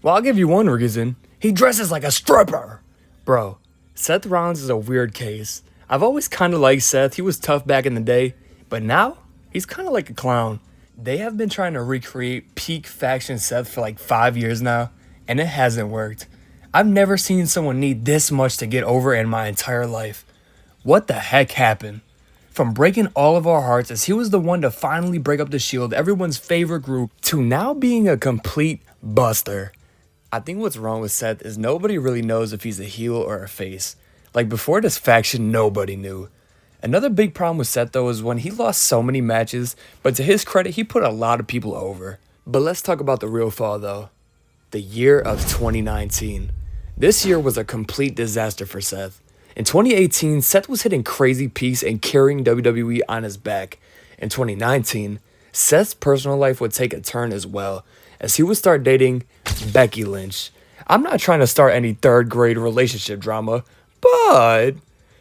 Well, I'll give you one reason. He dresses like a stripper. Bro, Seth Rollins is a weird case. I've always kind of liked Seth. He was tough back in the day. But now, he's kind of like a clown. They have been trying to recreate peak faction Seth for like 5 years now, and it hasn't worked. I've never seen someone need this much to get over in my entire life. What the heck happened? From breaking all of our hearts as he was the one to finally break up the Shield, everyone's favorite group, to now being a complete buster. I think what's wrong with Seth is nobody really knows if he's a heel or a face. Like before this faction, nobody knew. Another big problem with Seth though is when he lost so many matches, but to his credit, he put a lot of people over. But let's talk about the real fall though. The year of 2019. This year was a complete disaster for Seth. In 2018, Seth was hitting crazy peaks and carrying WWE on his back. In 2019, Seth's personal life would take a turn as well, as he would start dating Becky Lynch. I'm not trying to start any third grade relationship drama, but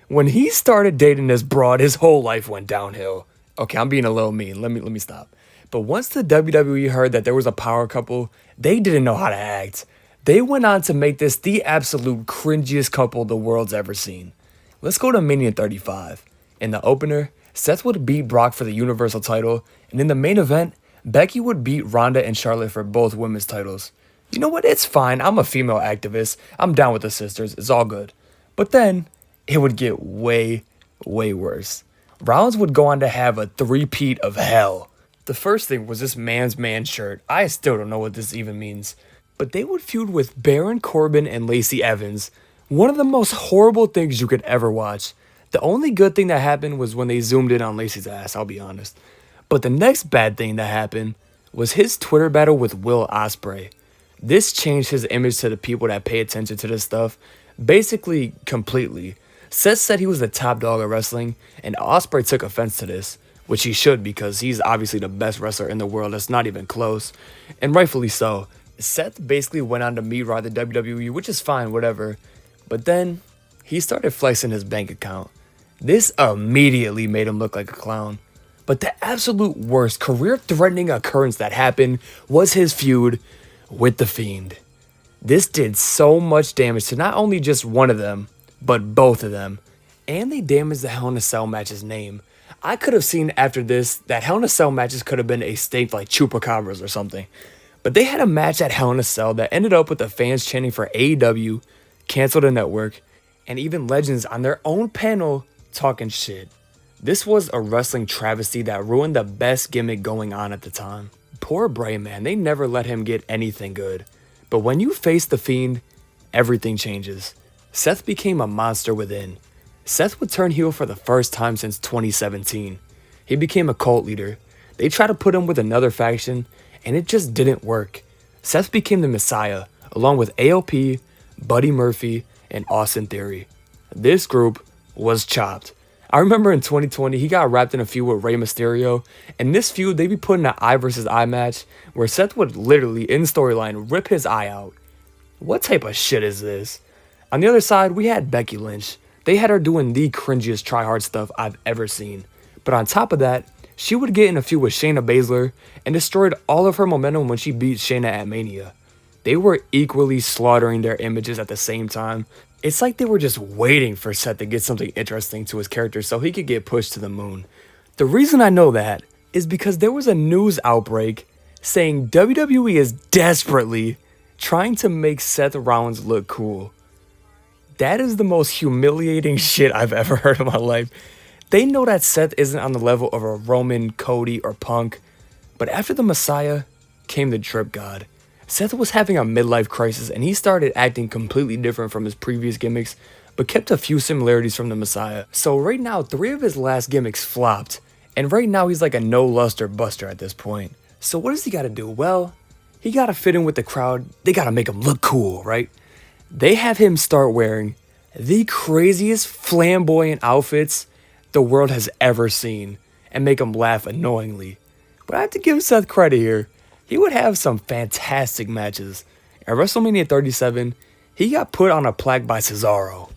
when he started dating this broad, his whole life went downhill. Okay, I'm being a little mean. Let me stop. But once the WWE heard that there was a power couple, they didn't know how to act. They went on to make this the absolute cringiest couple the world's ever seen. Let's go to Mania 35. In the opener, Seth would beat Brock for the Universal title, and in the main event, Becky would beat Ronda and Charlotte for both women's titles. You know what? It's fine. I'm a female activist. I'm down with the sisters. It's all good. But then, it would get way, way worse. Rollins would go on to have a three-peat of hell. The first thing was this man's man shirt. I still don't know what this even means. But they would feud with Baron Corbin and Lacey Evans. One of the most horrible things you could ever watch. The only good thing that happened was when they zoomed in on Lacey's ass, I'll be honest. But the next bad thing that happened was his Twitter battle with Will Ospreay. This changed his image to the people that pay attention to this stuff, basically completely. Seth said he was the top dog of wrestling, and Ospreay took offense to this, which he should because he's obviously the best wrestler in the world. That's not even close, and rightfully so. Seth basically went on to meet Raw the WWE, which is fine, whatever. But then, he started flexing his bank account. This immediately made him look like a clown. But the absolute worst career-threatening occurrence that happened was his feud with The Fiend. This did so much damage to not only just one of them, but both of them. And they damaged the Hell in a Cell match's name. I could have seen after this that Hell in a Cell matches could have been extinct like Chupacabras or something. But they had a match at Hell in a Cell that ended up with the fans chanting for AEW, cancel the network, and even legends on their own panel talking shit. This was a wrestling travesty that ruined the best gimmick going on at the time. Poor Bray, man, they never let him get anything good. But when you face The Fiend, everything changes. Seth became a monster within. Seth would turn heel for the first time since 2017. He became a cult leader. They tried to put him with another faction, and it just didn't work. Seth became the Messiah, along with AOP, Buddy Murphy, and Austin Theory. This group was chopped. I remember in 2020, he got wrapped in a feud with Rey Mysterio. In this feud, they'd be putting an eye versus eye match where Seth would literally, in storyline, rip his eye out. What type of shit is this? On the other side, we had Becky Lynch. They had her doing the cringiest try-hard stuff I've ever seen. But on top of that, she would get in a feud with Shayna Baszler and destroyed all of her momentum when she beat Shayna at Mania. They were equally slaughtering their images at the same time. It's like they were just waiting for Seth to get something interesting to his character so he could get pushed to the moon. The reason I know that is because there was a news outbreak saying WWE is desperately trying to make Seth Rollins look cool. That is the most humiliating shit I've ever heard in my life. They know that Seth isn't on the level of a Roman, Cody, or Punk, but after the Messiah came the Drip God. Seth was having a midlife crisis and he started acting completely different from his previous gimmicks, but kept a few similarities from the Messiah. So right now, 3 of his last gimmicks flopped, and right now he's like a no-luster buster at this point. So what does he gotta do? Well, he gotta fit in with the crowd. They gotta make him look cool, right? They have him start wearing the craziest flamboyant outfits the world has ever seen and make him laugh annoyingly. But I have to give Seth credit here. He would have some fantastic matches. At WrestleMania 37, he got put on a plaque by Cesaro.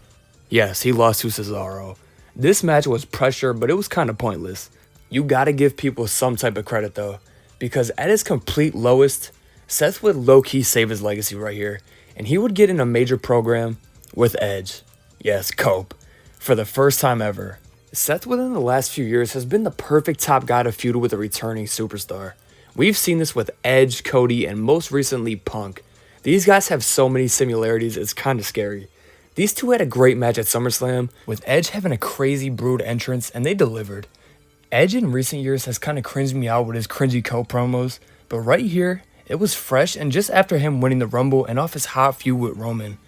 Yes, he lost to Cesaro. This match was pressure, but it was kind of pointless. You gotta give people some type of credit though, because at his complete lowest, Seth would low-key save his legacy right here, and he would get in a major program with Edge. Yes, Cope. For the first time ever. Seth within the last few years has been the perfect top guy to feud with a returning superstar. We've seen this with Edge, Cody, and most recently Punk. These guys have so many similarities, it's kinda scary. These two had a great match at SummerSlam, with Edge having a crazy brood entrance, and they delivered. Edge in recent years has kinda cringed me out with his cringy Cope promos, but right here, it was fresh and just after him winning the Rumble and off his hot feud with Roman.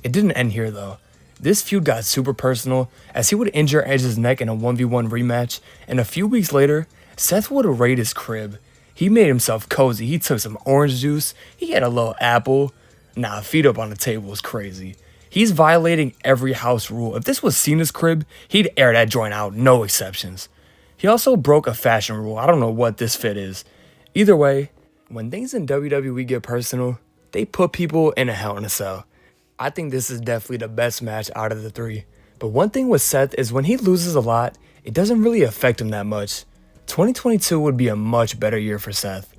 It didn't end here though. This feud got super personal as he would injure Edge's neck in a 1v1 rematch, and a few weeks later, Seth would raid his crib. He made himself cozy, he took some orange juice, he had a little apple. Nah, feet up on the table is crazy. He's violating every house rule. If this was Cena's crib, he'd air that joint out, no exceptions. He also broke a fashion rule, I don't know what this fit is. Either way, when things in WWE get personal, they put people in a Hell in a Cell. I think this is definitely the best match out of the three. But one thing with Seth is when he loses a lot, it doesn't really affect him that much. 2022 would be a much better year for Seth.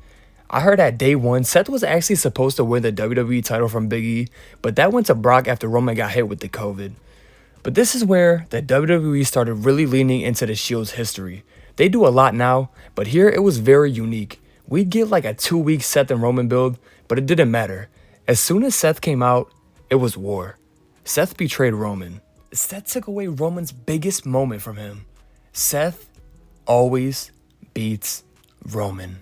I heard at day one, Seth was actually supposed to win the WWE title from Big E, but that went to Brock after Roman got hit with the COVID. But this is where the WWE started really leaning into the Shield's history. They do a lot now, but here it was very unique. We'd get like a 2-week Seth and Roman build, but it didn't matter. As soon as Seth came out, it was war. Seth betrayed Roman. Seth took away Roman's biggest moment from him. Seth always beats Roman.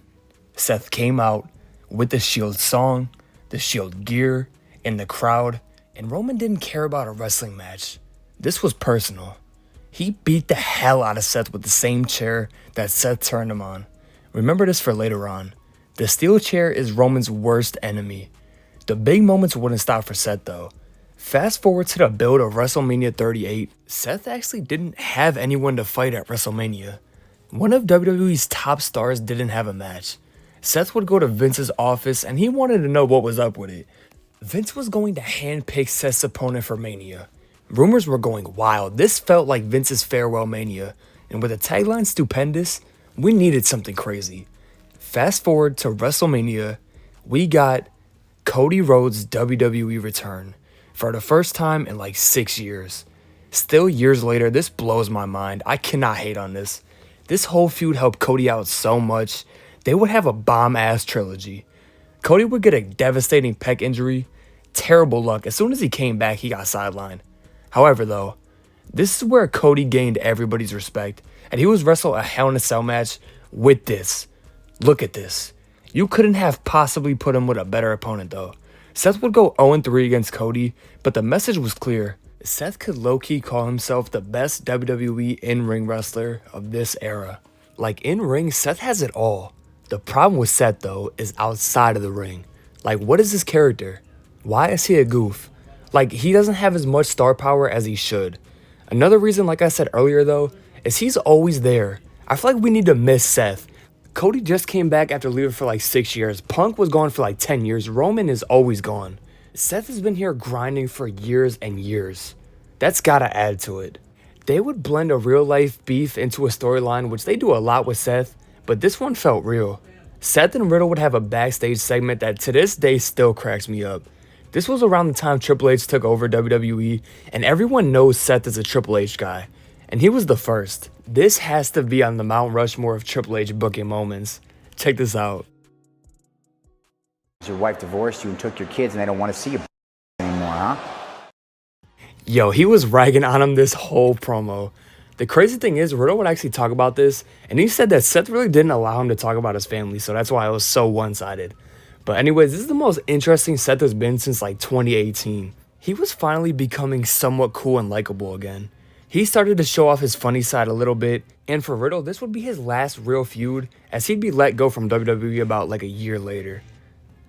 Seth came out with the Shield song, the Shield gear, and the crowd, and Roman didn't care about a wrestling match. This was personal. He beat the hell out of Seth with the same chair that Seth turned him on. Remember this for later on. The steel chair is Roman's worst enemy. The big moments wouldn't stop for Seth though. Fast forward to the build of WrestleMania 38, Seth actually didn't have anyone to fight at WrestleMania. One of WWE's top stars didn't have a match. Seth would go to Vince's office and he wanted to know what was up with it. Vince was going to handpick Seth's opponent for Mania. Rumors were going wild. This felt like Vince's farewell Mania, and with the tagline stupendous, we needed something crazy. Fast forward to WrestleMania, we got Cody Rhodes' WWE return for the first time in like 6 years. Still years later, this blows my mind. I cannot hate on this. This whole feud helped Cody out so much. They would have a bomb-ass trilogy. Cody would get a devastating pec injury. Terrible luck. As soon as he came back, he got sidelined. However, though, this is where Cody gained everybody's respect, and he was wrestled a Hell in a Cell match with this. Look at this. You couldn't have possibly put him with a better opponent, though. Seth would go 0-3 against Cody, but the message was clear. Seth could low-key call himself the best WWE in-ring wrestler of this era. Like, in-ring, Seth has it all. The problem with Seth, though, is outside of the ring. Like, what is his character? Why is he a goof? Like, he doesn't have as much star power as he should. Another reason, like I said earlier, though, is he's always there. I feel like we need to miss Seth. Cody just came back after leaving for like 6 years. Punk was gone for like 10 years. Roman is always gone. Seth has been here grinding for years and years. That's gotta add to it. They would blend a real-life beef into a storyline, which they do a lot with Seth, but this one felt real. Seth and Riddle would have a backstage segment that to this day still cracks me up. This was around the time Triple H took over WWE, and everyone knows Seth is a Triple H guy, and he was the first. This has to be on the Mount Rushmore of Triple H booking moments. Check this out. Your wife divorced you and took your kids and they don't want to see you anymore, huh? Yo, he was ragging on him this whole promo. The crazy thing is, Riddle would actually talk about this, and he said that Seth really didn't allow him to talk about his family, so that's why it was so one-sided. But anyways, this is the most interesting Seth has been since like 2018. He was finally becoming somewhat cool and likable again. He started to show off his funny side a little bit, and for Riddle, this would be his last real feud, as he'd be let go from WWE about like a year later.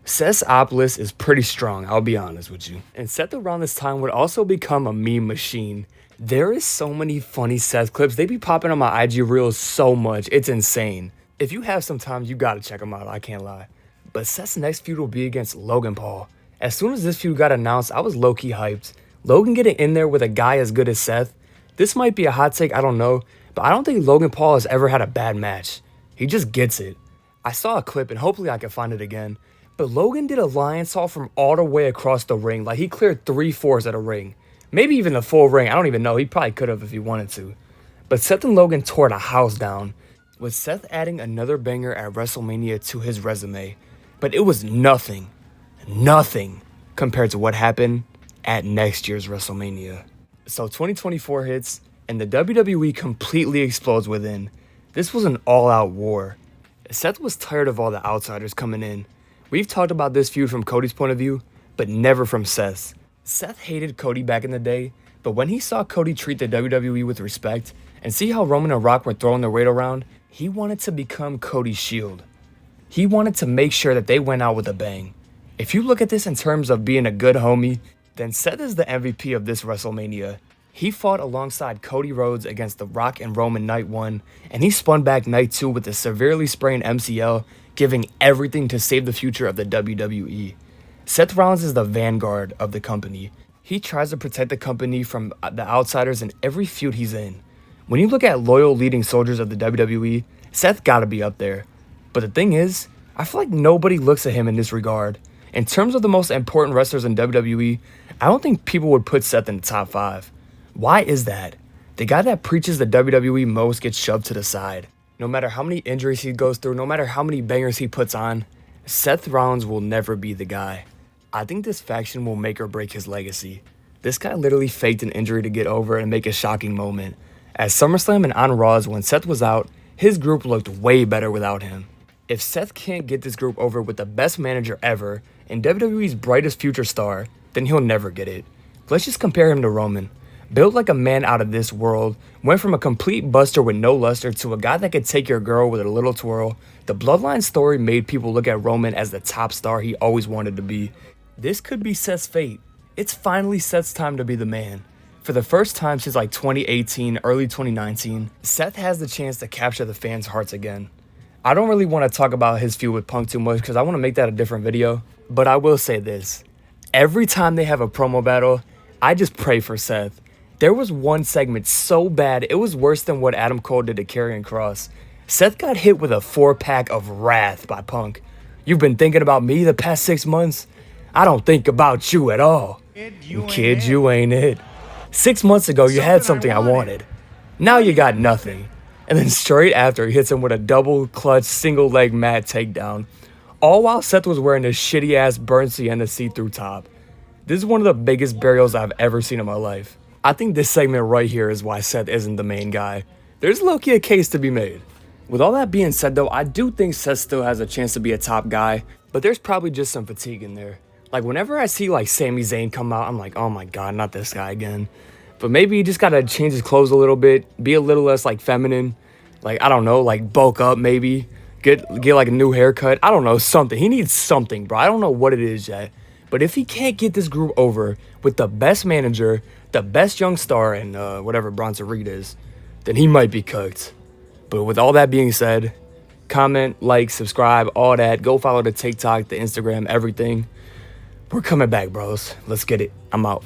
Seth's op list is pretty strong, I'll be honest with you. And Seth around this time would also become a meme machine. There is so many funny Seth clips, they be popping on my IG reels so much, it's insane. If you have some time, you gotta check them out, I can't lie. But Seth's next feud will be against Logan Paul. As soon as this feud got announced, I was low-key hyped. Logan getting in there with a guy as good as Seth. This might be a hot take, I don't know, but I don't think Logan Paul has ever had a bad match. He just gets it. I saw a clip, and hopefully I can find it again, But Logan did a lionsault from all the way across the ring. Like, he cleared 3/4 of the ring. Maybe even the full ring. I don't even know. He probably could have if he wanted to. But Seth and Logan tore the house down, with Seth adding another banger at WrestleMania to his resume. But it was nothing compared to what happened at next year's WrestleMania. So 2024 hits, and the WWE completely explodes within. This was an all-out war. Seth was tired of all the outsiders coming in. We've talked about this feud from Cody's point of view, but never from Seth's. Seth hated Cody back in the day, but when he saw Cody treat the WWE with respect and see how Roman and Rock were throwing their weight around, he wanted to become Cody's shield. He wanted to make sure that they went out with a bang. If you look at this in terms of being a good homie, then Seth is the MVP of this WrestleMania. He fought alongside Cody Rhodes against The Rock and Roman night 1, and he spun back night 2 with a severely sprained MCL, giving everything to save the future of the WWE. Seth Rollins is the vanguard of the company. He tries to protect the company from the outsiders in every feud he's in. When you look at loyal leading soldiers of the WWE, Seth gotta be up there. But the thing is, I feel like nobody looks at him in this regard. In terms of the most important wrestlers in WWE, I don't think people would put Seth in the top 5. Why is that? The guy that preaches the WWE most gets shoved to the side. No matter how many injuries he goes through, no matter how many bangers he puts on, Seth Rollins will never be the guy. I think this faction will make or break his legacy. This guy literally faked an injury to get over and make a shocking moment. At SummerSlam and on Raws, when Seth was out, his group looked way better without him. If Seth can't get this group over with the best manager ever and WWE's brightest future star, then he'll never get it. Let's just compare him to Roman. Built like a man out of this world, went from a complete buster with no luster to a guy that could take your girl with a little twirl. The Bloodline story made people look at Roman as the top star he always wanted to be. This could be Seth's fate. It's finally Seth's time to be the man. For the first time since like 2018, early 2019, Seth has the chance to capture the fans' hearts again. I don't really want to talk about his feud with Punk too much because I want to make that a different video, but I will say this. Every time they have a promo battle, I just pray for Seth. There was one segment so bad, it was worse than what Adam Cole did to Karrion Kross. Seth got hit with a 4-pack of wrath by Punk. You've been thinking about me the past 6 months? I don't think about you at all. Kid, you ain't it. 6 months ago, you had something I wanted. Now you got nothing. And then straight after, he hits him with a double clutch, single leg mat takedown. All while Seth was wearing a shitty ass burnt sienna see-through top. This is one of the biggest burials I've ever seen in my life. I think this segment right here is why Seth isn't the main guy. There's low-key a case to be made. With all that being said though, I do think Seth still has a chance to be a top guy, but there's probably just some fatigue in there. Like whenever I see like Sami Zayn come out, I'm like, oh my god, not this guy again. But maybe he just gotta change his clothes a little bit, be a little less like feminine. Like, I don't know, like bulk up maybe, get like a new haircut. I don't know, something. He needs something, bro. I don't know what it is yet. But if he can't get this group over with the best manager, the best young star, and whatever Bronson Reed is, then he might be cooked. But with all that being said, comment, like, subscribe, all that. Go follow the TikTok, the Instagram, everything. We're coming back, bros. Let's get it. I'm out.